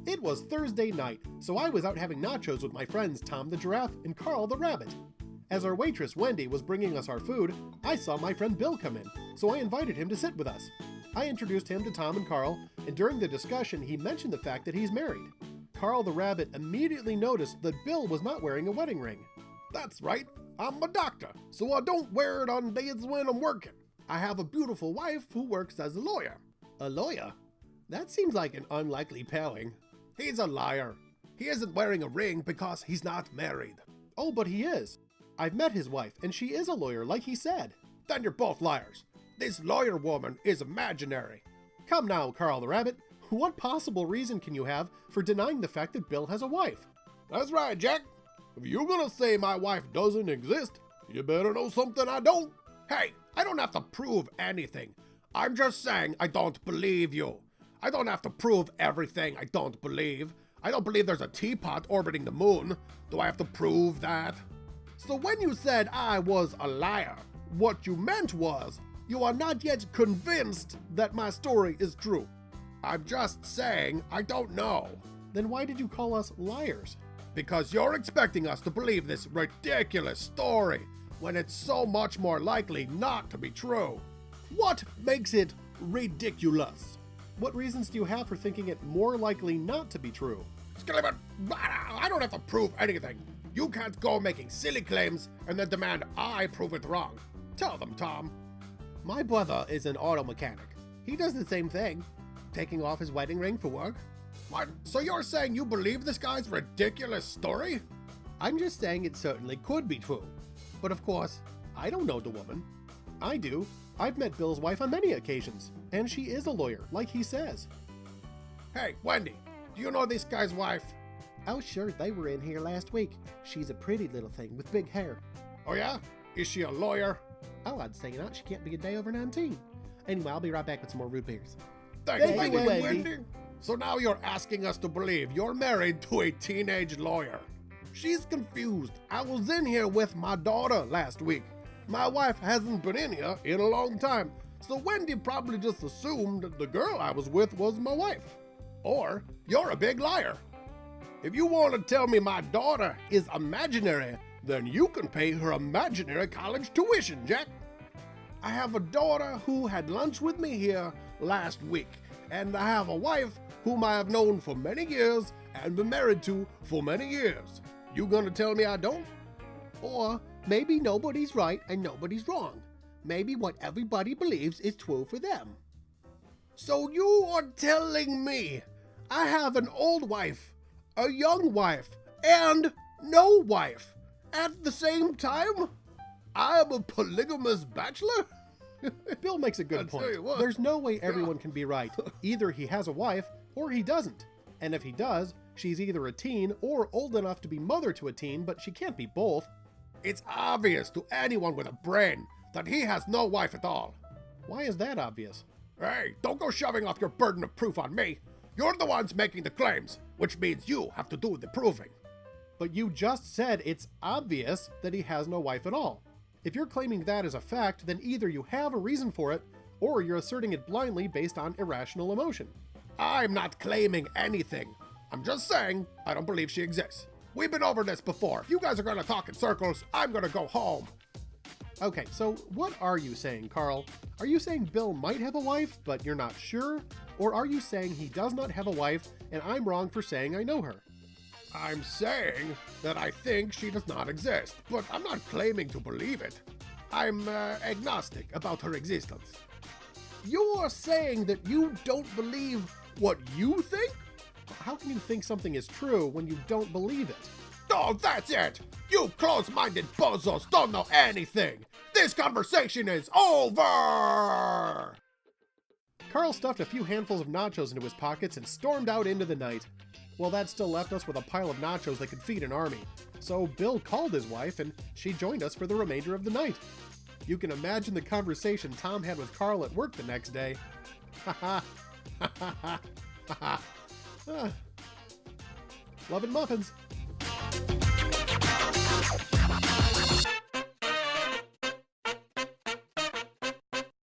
It was Thursday night, so I was out having nachos with my friends Tom the Giraffe and Karl the Rabbit. As our waitress Wendy was bringing us our food, I saw my friend Bill come in, so I invited him to sit with us. I introduced him to Tom and Karl, and during the discussion he mentioned the fact that he's married. Karl the Rabbit immediately noticed that Bill was not wearing a wedding ring. That's right, I'm a doctor, so I don't wear it on days when I'm working. I have a beautiful wife who works as a lawyer. A lawyer? That seems like an unlikely pairing. He's a liar. He isn't wearing a ring because he's not married. Oh, but he is. I've met his wife, and she is a lawyer, like he said. Then you're both liars. This lawyer woman is imaginary. Come now, Karl the Rabbit. What possible reason can you have for denying the fact that Bill has a wife? That's right, Jack. If you're gonna say my wife doesn't exist, you better know something I don't. Hey, I don't have to prove anything. I'm just saying I don't believe you. I don't have to prove everything I don't believe. I don't believe there's a teapot orbiting the moon. Do I have to prove that? So when you said I was a liar, what you meant was you are not yet convinced that my story is true. I'm just saying I don't know. Then why did you call us liars? Because you're expecting us to believe this ridiculous story when it's so much more likely not to be true. What makes it ridiculous? What reasons do you have for thinking it more likely not to be true? I don't have to prove anything. You can't go making silly claims and then demand I prove it wrong. Tell them, Tom. My brother is an auto mechanic. He does the same thing, taking off his wedding ring for work. What? So you're saying you believe this guy's ridiculous story? I'm just saying it certainly could be true. But of course, I don't know the woman. I do. I've met Bill's wife on many occasions, and she is a lawyer, like he says. Hey, Wendy, do you know this guy's wife? Oh, sure, they were in here last week. She's a pretty little thing with big hair. Oh, yeah? Is she a lawyer? Oh, I'd say not. She can't be a day over 19. Anyway, I'll be right back with some more root beers. Thank you, Wendy. So now you're asking us to believe you're married to a teenage lawyer. She's confused. I was in here with my daughter last week. My wife hasn't been in here in a long time, so Wendy probably just assumed the girl I was with was my wife. Or you're a big liar. If you want to tell me my daughter is imaginary, then you can pay her imaginary college tuition, Jack. I have a daughter who had lunch with me here last week, and I have a wife whom I have known for many years and been married to for many years. You gonna tell me I don't? Or maybe nobody's right and nobody's wrong. Maybe what everybody believes is true for them. So you are telling me I have an old wife, a young wife, and no wife at the same time? I am a polygamous bachelor? Bill makes a good point. There's no way everyone can be right. Either he has a wife or he doesn't. And if he does, she's either a teen or old enough to be mother to a teen, but she can't be both. It's obvious to anyone with a brain that he has no wife at all. Why is that obvious? Hey, don't go shoving off your burden of proof on me. You're the ones making the claims, which means you have to do the proving. But you just said it's obvious that he has no wife at all. If you're claiming that as a fact, then either you have a reason for it, or you're asserting it blindly based on irrational emotion. I'm not claiming anything. I'm just saying I don't believe she exists. We've been over this before. If you guys are going to talk in circles, I'm going to go home. Okay, so what are you saying, Karl? Are you saying Bill might have a wife, but you're not sure? Or are you saying he does not have a wife, and I'm wrong for saying I know her? I'm saying that I think she does not exist, but I'm not claiming to believe it. I'm agnostic about her existence. You're saying that you don't believe what you think? How can you think something is true when you don't believe it? Oh, that's it! You close-minded bozos don't know anything! This conversation is over! Karl stuffed a few handfuls of nachos into his pockets and stormed out into the night. Well, that still left us with a pile of nachos that could feed an army. So Bill called his wife, and she joined us for the remainder of the night. You can imagine the conversation Tom had with Karl at work the next day. Ha ha. Ha ha ha. Ha ha. Love and muffins.